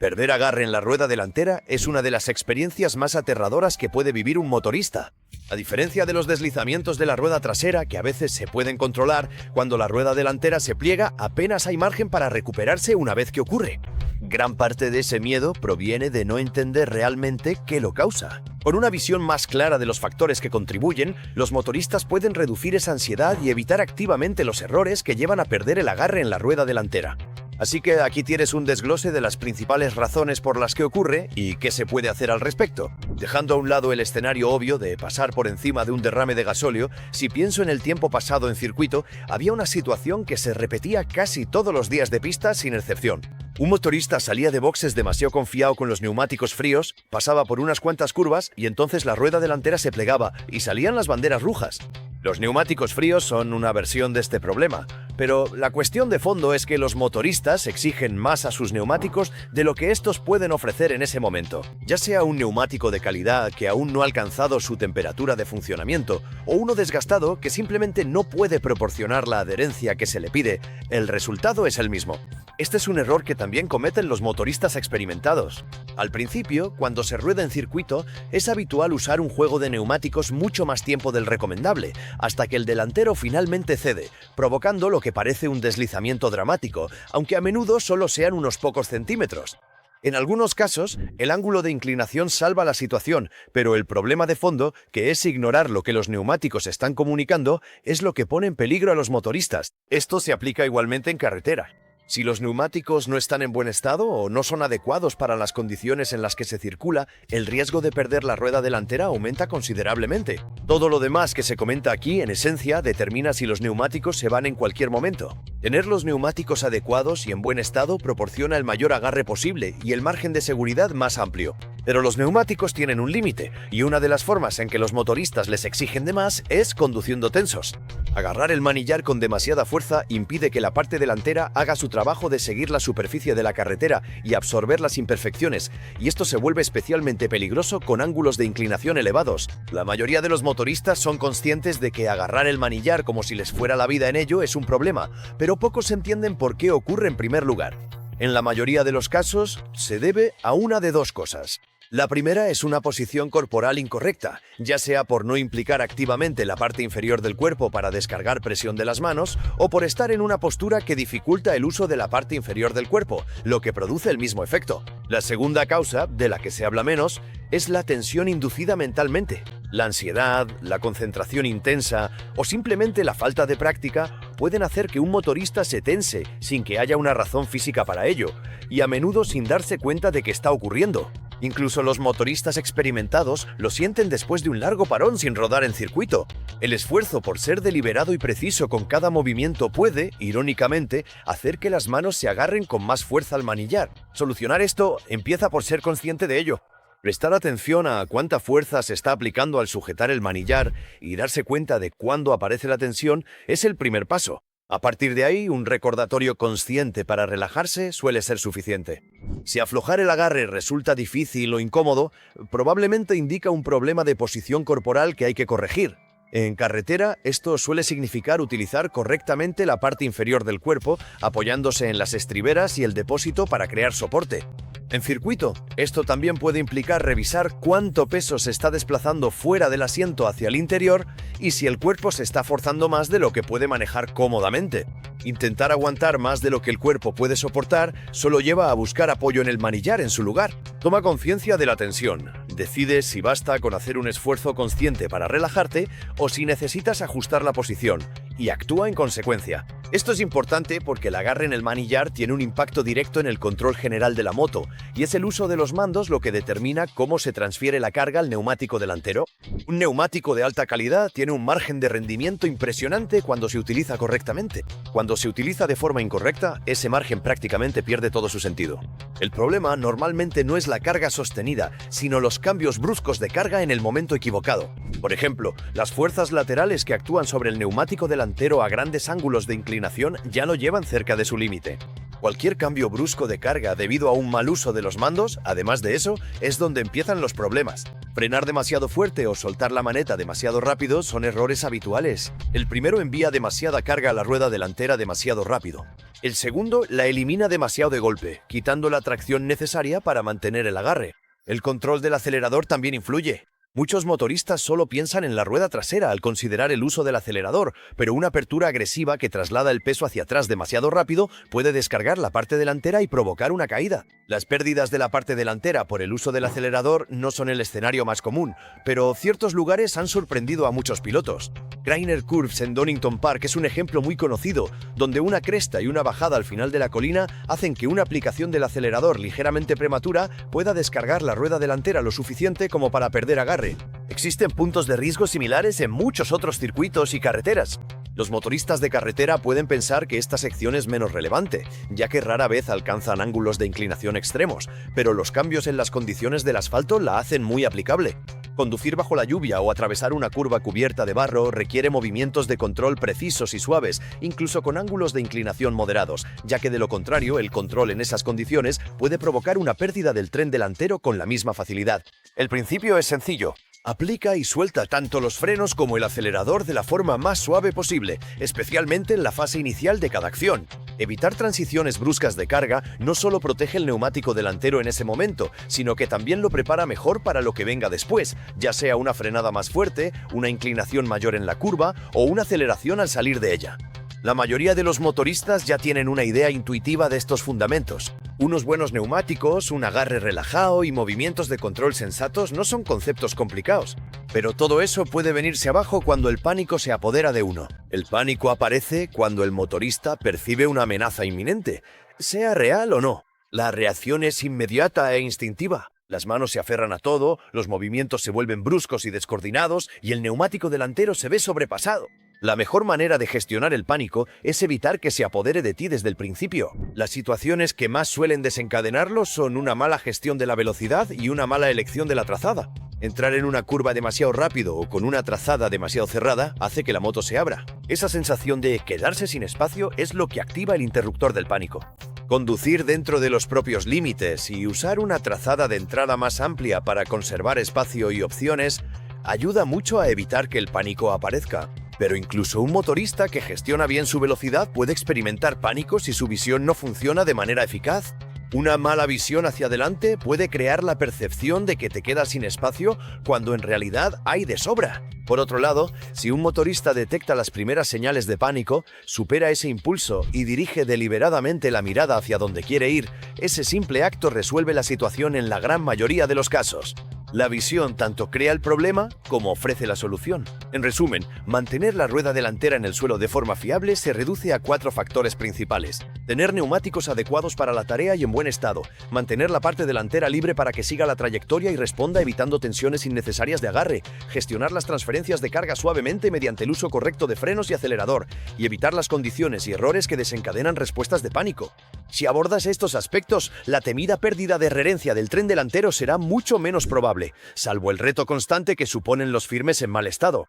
Perder agarre en la rueda delantera es una de las experiencias más aterradoras que puede vivir un motorista. A diferencia de los deslizamientos de la rueda trasera, que a veces se pueden controlar, cuando la rueda delantera se pliega apenas hay margen para recuperarse una vez que ocurre. Gran parte de ese miedo proviene de no entender realmente qué lo causa. Con una visión más clara de los factores que contribuyen, los motoristas pueden reducir esa ansiedad y evitar activamente los errores que llevan a perder el agarre en la rueda delantera. Así que aquí tienes un desglose de las principales razones por las que ocurre y qué se puede hacer al respecto. Dejando a un lado el escenario obvio de pasar por encima de un derrame de gasóleo, si pienso en el tiempo pasado en circuito, había una situación que se repetía casi todos los días de pista sin excepción. Un motorista salía de boxes demasiado confiado con los neumáticos fríos, pasaba por unas cuantas curvas y entonces la rueda delantera se plegaba y salían las banderas rojas. Los neumáticos fríos son una versión de este problema, pero la cuestión de fondo es que los motoristas exigen más a sus neumáticos de lo que estos pueden ofrecer en ese momento. Ya sea un neumático de calidad que aún no ha alcanzado su temperatura de funcionamiento, o uno desgastado que simplemente no puede proporcionar la adherencia que se le pide, el resultado es el mismo. Este es un error que también cometen los motoristas experimentados. Al principio, cuando se rueda en circuito, es habitual usar un juego de neumáticos mucho más tiempo del recomendable, hasta que el delantero finalmente cede, provocando lo que parece un deslizamiento dramático, aunque a menudo solo sean unos pocos centímetros. En algunos casos, el ángulo de inclinación salva la situación, pero el problema de fondo, que es ignorar lo que los neumáticos están comunicando, es lo que pone en peligro a los motoristas. Esto se aplica igualmente en carretera. Si los neumáticos no están en buen estado o no son adecuados para las condiciones en las que se circula, el riesgo de perder la rueda delantera aumenta considerablemente. Todo lo demás que se comenta aquí, en esencia, determina si los neumáticos se van en cualquier momento. Tener los neumáticos adecuados y en buen estado proporciona el mayor agarre posible y el margen de seguridad más amplio. Pero los neumáticos tienen un límite, y una de las formas en que los motoristas les exigen de más es conduciendo tensos. Agarrar el manillar con demasiada fuerza impide que la parte delantera haga su trabajo de seguir la superficie de la carretera y absorber las imperfecciones, y esto se vuelve especialmente peligroso con ángulos de inclinación elevados. La mayoría de los motoristas son conscientes de que agarrar el manillar como si les fuera la vida en ello es un problema, pero pocos entienden por qué ocurre en primer lugar. En la mayoría de los casos, se debe a una de dos cosas. La primera es una posición corporal incorrecta, ya sea por no implicar activamente la parte inferior del cuerpo para descargar presión de las manos, o por estar en una postura que dificulta el uso de la parte inferior del cuerpo, lo que produce el mismo efecto. La segunda causa, de la que se habla menos, es la tensión inducida mentalmente. La ansiedad, la concentración intensa o simplemente la falta de práctica pueden hacer que un motorista se tense sin que haya una razón física para ello, y a menudo sin darse cuenta de que está ocurriendo. Incluso los motoristas experimentados lo sienten después de un largo parón sin rodar en circuito. El esfuerzo por ser deliberado y preciso con cada movimiento puede, irónicamente, hacer que las manos se agarren con más fuerza al manillar. Solucionar esto empieza por ser consciente de ello. Prestar atención a cuánta fuerza se está aplicando al sujetar el manillar y darse cuenta de cuándo aparece la tensión es el primer paso. A partir de ahí, un recordatorio consciente para relajarse suele ser suficiente. Si aflojar el agarre resulta difícil o incómodo, probablemente indica un problema de posición corporal que hay que corregir. En carretera, esto suele significar utilizar correctamente la parte inferior del cuerpo, apoyándose en las estriberas y el depósito para crear soporte. En circuito, esto también puede implicar revisar cuánto peso se está desplazando fuera del asiento hacia el interior y si el cuerpo se está forzando más de lo que puede manejar cómodamente. Intentar aguantar más de lo que el cuerpo puede soportar solo lleva a buscar apoyo en el manillar en su lugar. Toma conciencia de la tensión. Decide si basta con hacer un esfuerzo consciente para relajarte o si necesitas ajustar la posición, y actúa en consecuencia. Esto es importante porque el agarre en el manillar tiene un impacto directo en el control general de la moto, y es el uso de los mandos lo que determina cómo se transfiere la carga al neumático delantero. Un neumático de alta calidad tiene un margen de rendimiento impresionante cuando se utiliza correctamente. Cuando se utiliza de forma incorrecta, ese margen prácticamente pierde todo su sentido. El problema normalmente no es la carga sostenida, sino los cambios bruscos de carga en el momento equivocado. Por ejemplo, las fuerzas laterales que actúan sobre el neumático delantero a grandes ángulos de inclinación ya lo llevan cerca de su límite. Cualquier cambio brusco de carga debido a un mal uso de los mandos, además de eso, es donde empiezan los problemas. Frenar demasiado fuerte o soltar la maneta demasiado rápido son errores habituales. El primero envía demasiada carga a la rueda delantera demasiado rápido. El segundo la elimina demasiado de golpe, quitando la tracción necesaria para mantener el agarre. El control del acelerador también influye. Muchos motoristas solo piensan en la rueda trasera al considerar el uso del acelerador, pero una apertura agresiva que traslada el peso hacia atrás demasiado rápido puede descargar la parte delantera y provocar una caída. Las pérdidas de la parte delantera por el uso del acelerador no son el escenario más común, pero ciertos lugares han sorprendido a muchos pilotos. Craner Curves en Donington Park es un ejemplo muy conocido, donde una cresta y una bajada al final de la colina hacen que una aplicación del acelerador ligeramente prematura pueda descargar la rueda delantera lo suficiente como para perder agarre. Existen puntos de riesgo similares en muchos otros circuitos y carreteras. Los motoristas de carretera pueden pensar que esta sección es menos relevante, ya que rara vez alcanzan ángulos de inclinación extremos, pero los cambios en las condiciones del asfalto la hacen muy aplicable. Conducir bajo la lluvia o atravesar una curva cubierta de barro requiere movimientos de control precisos y suaves, incluso con ángulos de inclinación moderados, ya que de lo contrario el control en esas condiciones puede provocar una pérdida del tren delantero con la misma facilidad. El principio es sencillo. Aplica y suelta tanto los frenos como el acelerador de la forma más suave posible, especialmente en la fase inicial de cada acción. Evitar transiciones bruscas de carga no solo protege el neumático delantero en ese momento, sino que también lo prepara mejor para lo que venga después, ya sea una frenada más fuerte, una inclinación mayor en la curva o una aceleración al salir de ella. La mayoría de los motoristas ya tienen una idea intuitiva de estos fundamentos. Unos buenos neumáticos, un agarre relajado y movimientos de control sensatos no son conceptos complicados. Pero todo eso puede venirse abajo cuando el pánico se apodera de uno. El pánico aparece cuando el motorista percibe una amenaza inminente, sea real o no. La reacción es inmediata e instintiva. Las manos se aferran a todo, los movimientos se vuelven bruscos y descoordinados y el neumático delantero se ve sobrepasado. La mejor manera de gestionar el pánico es evitar que se apodere de ti desde el principio. Las situaciones que más suelen desencadenarlo son una mala gestión de la velocidad y una mala elección de la trazada. Entrar en una curva demasiado rápido o con una trazada demasiado cerrada hace que la moto se abra. Esa sensación de quedarse sin espacio es lo que activa el interruptor del pánico. Conducir dentro de los propios límites y usar una trazada de entrada más amplia para conservar espacio y opciones ayuda mucho a evitar que el pánico aparezca. Pero incluso un motorista que gestiona bien su velocidad puede experimentar pánico si su visión no funciona de manera eficaz. Una mala visión hacia adelante puede crear la percepción de que te quedas sin espacio cuando en realidad hay de sobra. Por otro lado, si un motorista detecta las primeras señales de pánico, supera ese impulso y dirige deliberadamente la mirada hacia donde quiere ir, ese simple acto resuelve la situación en la gran mayoría de los casos. La visión tanto crea el problema como ofrece la solución. En resumen, mantener la rueda delantera en el suelo de forma fiable se reduce a 4 factores principales. Tener neumáticos adecuados para la tarea y en buen estado. Mantener la parte delantera libre para que siga la trayectoria y responda evitando tensiones innecesarias de agarre. Gestionar las transferencias de carga suavemente mediante el uso correcto de frenos y acelerador. Y evitar las condiciones y errores que desencadenan respuestas de pánico. Si abordas estos aspectos, la temida pérdida de adherencia del tren delantero será mucho menos probable, salvo el reto constante que suponen los firmes en mal estado.